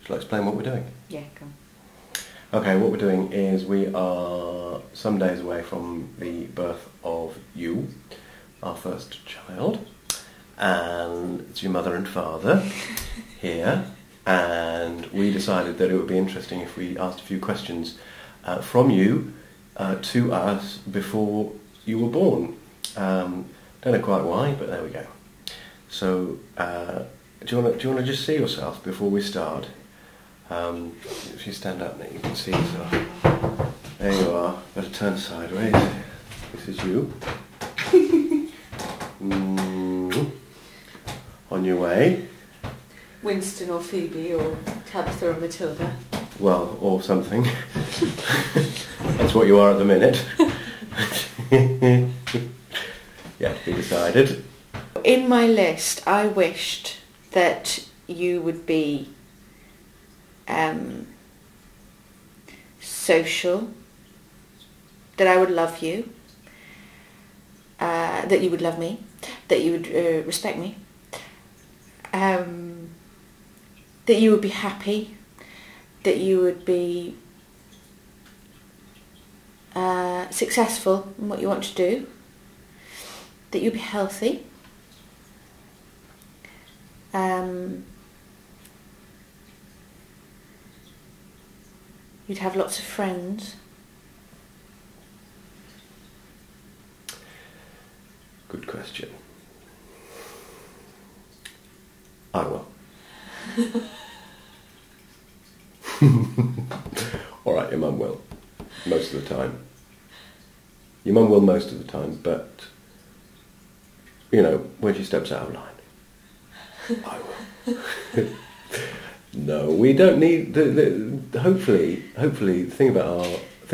Shall I explain what we're doing? Yeah, go on. Okay, what we're doing is we are some days away from the birth of you, our first child, and it's your mother and father here, and we decided that it would be interesting if we asked a few questions from you to us before you were born. Don't know quite why, but there we go. So, do you want to just see yourself before we start? If you stand up now, you can see yourself. There you are. Better turn sideways. This is you. On your way. Winston or Phoebe or Tabitha or Matilda. Well, or something. That's what you are at the minute. Yeah, we decided. In my list, I wished that you would be social, that I would love you, that you would love me, that you would respect me, that you would be happy, that you would be successful in what you want to do, that you'd be healthy, you'd have lots of friends. Good question. I will. Alright, your mum will. Most of the time. Your mum will most of the time, but, you know, when she steps out of line, I will. No, we don't need... Hopefully, the thing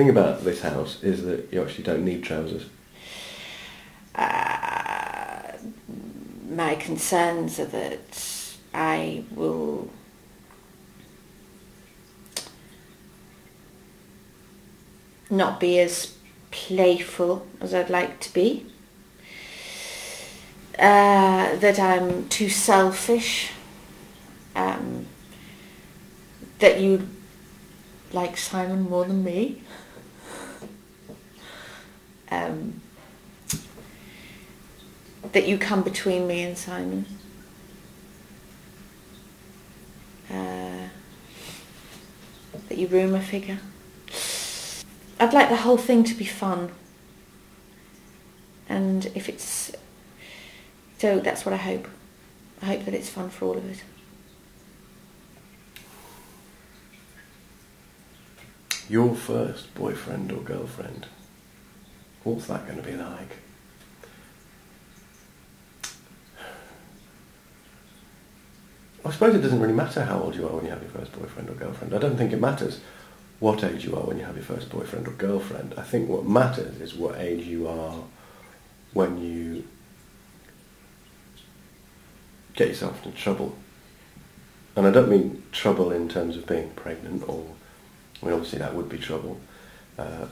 about this house is that you actually don't need trousers. My concerns are that I will not be as playful as I'd like to be, that I'm too selfish, that you like Simon more than me, that you come between me and Simon, that you rumour figure. I'd like the whole thing to be fun, and if it's so, that's what I hope. I hope that it's fun for all of us. Your first boyfriend or girlfriend, what's that going to be like? I suppose it doesn't really matter how old you are when you have your first boyfriend or girlfriend. I don't think it matters what age you are when you have your first boyfriend or girlfriend. I think what matters is what age you are when you get yourself into trouble. And I don't mean trouble in terms of being pregnant, or, I mean, obviously that would be trouble,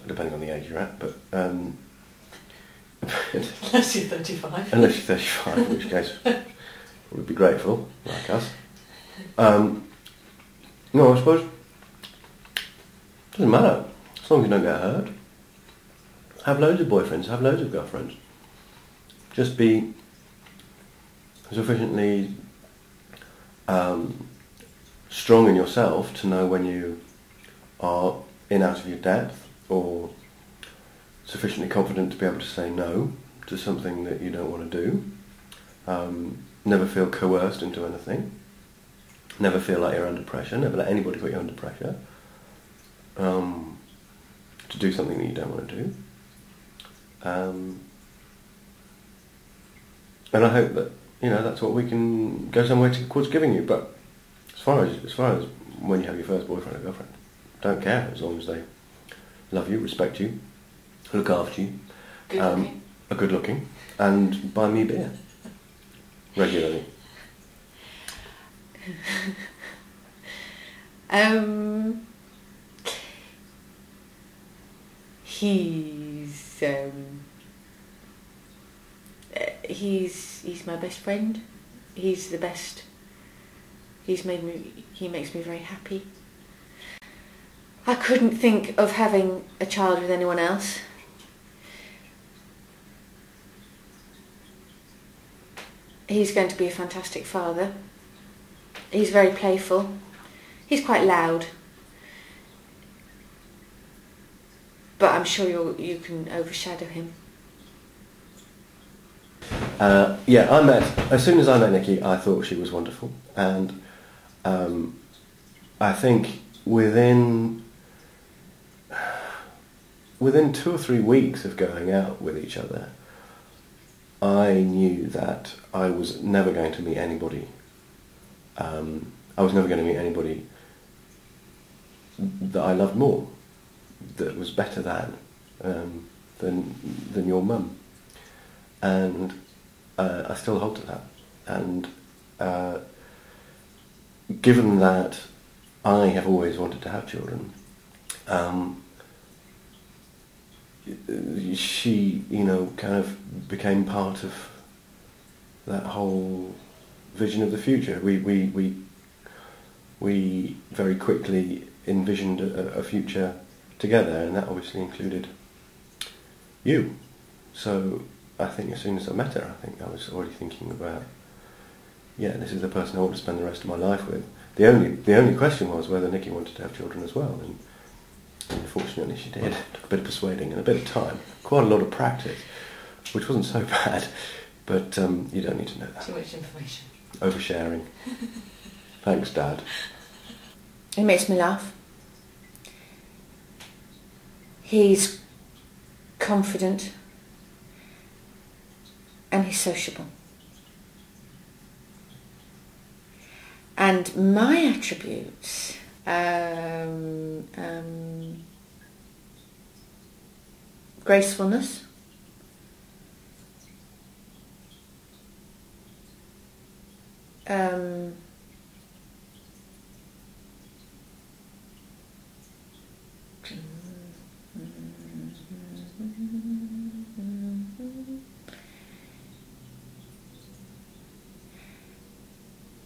depending on the age you're at, but... Unless you're 35. Unless you're 35, in which case we'd be grateful, like us. No, I suppose it doesn't matter, as long as you don't get hurt. Have loads of boyfriends, have loads of girlfriends. Just be sufficiently strong in yourself to know when you are in out of your depth, or sufficiently confident to be able to say no to something that you don't want to do. Never feel coerced into anything. Never feel like you're under pressure. Never let anybody put you under pressure to do something that you don't want to do. And I hope that, you know, that's what we can go somewhere towards giving you. But as far as when you have your first boyfriend or girlfriend, don't care, as long as they love you, respect you, look after you, are good looking, and buy me beer regularly. He's my best friend. He's the best He makes me very happy. I couldn't think of having a child with anyone else. He's going to be a fantastic father. He's very playful. He's quite loud. But I'm sure you can overshadow him. As soon as I met Nikki, I thought she was wonderful. And I think within 2 or 3 weeks of going out with each other, I knew that I was never going to meet anybody. I was never going to meet anybody that I loved more, that was better than your mum. And I still hold to that. And given that I have always wanted to have children, she, kind of became part of that whole vision of the future. We very quickly envisioned a future together, and that obviously included you. So I think as soon as I met her, I think I was already thinking about, this is the person I want to spend the rest of my life with. The only question was whether Nikki wanted to have children as well, and fortunately she did. It took a bit of persuading and a bit of time, quite a lot of practice, which wasn't so bad, but you don't need to know that. Too much information. Oversharing. Thanks, Dad. He makes me laugh. He's confident and he's sociable. And my attributes, gracefulness,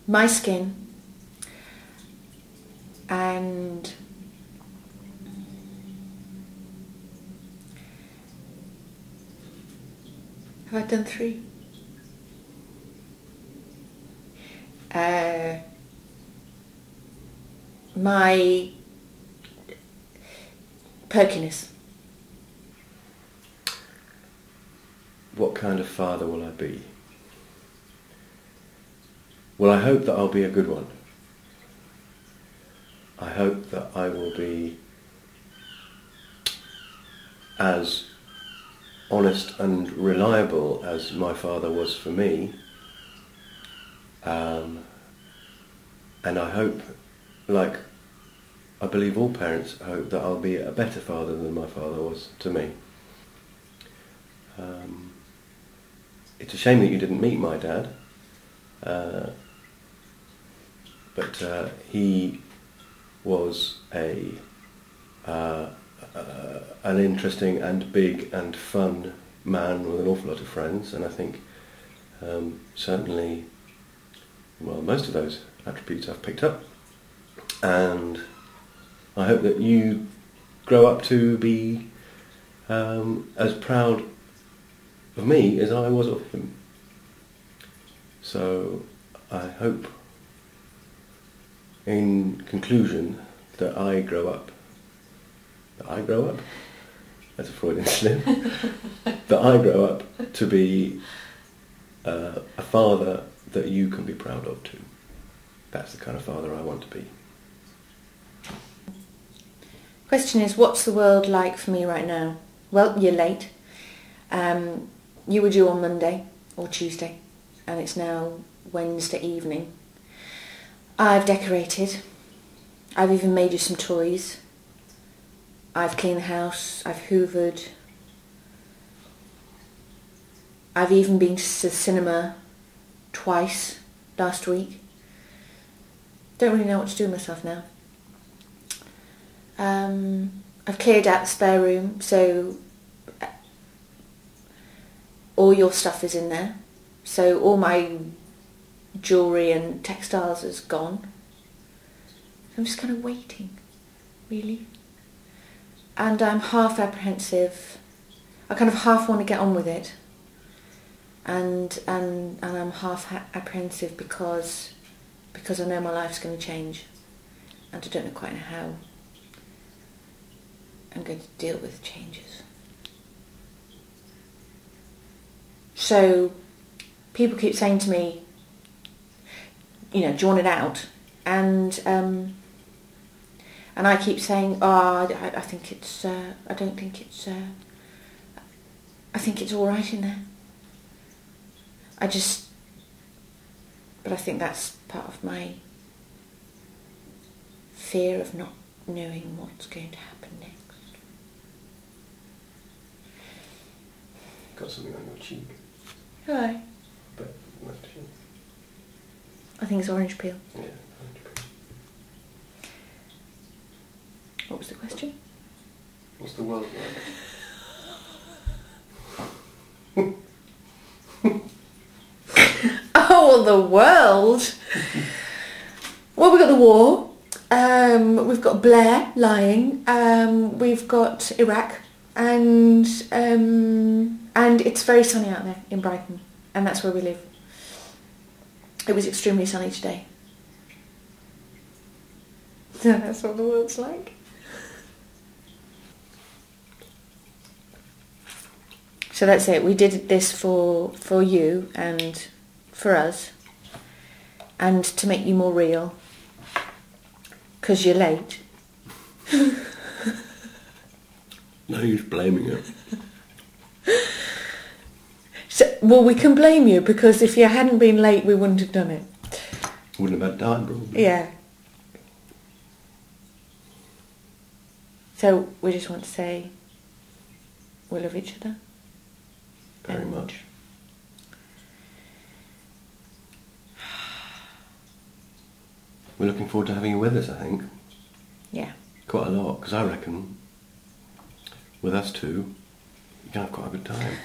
my skin, and have I done 3? My perkiness. What kind of father will I be? Well, I hope that I'll be a good one. I hope that I will be as honest and reliable as my father was for me. And I hope, like I believe all parents hope, that I'll be a better father than my father was to me. It's a shame that you didn't meet my dad, but he was an interesting and big and fun man with an awful lot of friends, and I think certainly, most of those attributes I've picked up, and I hope that you grow up to be as proud of me as I was of him. So I hope, in conclusion, that I grow up. That's a Freudian slip. That I grow up to be a father that you can be proud of too. That's the kind of father I want to be. Question is, what's the world like for me right now? Well, you're late. You were due on Monday or Tuesday, and it's now Wednesday evening. I've decorated. I've even made you some toys. I've cleaned the house. I've hoovered. I've even been to the cinema twice last week. Don't really know what to do with myself now. I've cleared out the spare room, so all your stuff is in there. So all my jewellery and textiles is gone. I'm just kind of waiting, really. And I'm half apprehensive. I kind of half want to get on with it. And I'm half apprehensive because I know my life's going to change. And I don't know quite how I'm going to deal with changes. So people keep saying to me, do you want it out? And I keep saying, I think it's, I don't think it's, I think it's all right in there. But I think that's part of my fear of not knowing what's going to happen next. Got something on your cheek. Hi. But left cheek. I think it's orange peel. Yeah, orange peel. What was the question? What's the world like? Oh, well, the world. Well, we've got the war. We've got Blair lying. We've got Iraq, and it's very sunny out there in Brighton, and that's where we live. It was extremely sunny today. So that's what the world's like. So that's it. We did this for you and for us, and to make you more real, because you're late. No use blaming her. So, well, we can blame you, because if you hadn't been late, we wouldn't have done it. Wouldn't have had time, probably. Yeah. So we just want to say we love each other. Very much. We're looking forward to having you with us, I think. Yeah. Quite a lot, because I reckon with us two, you can have quite a good time.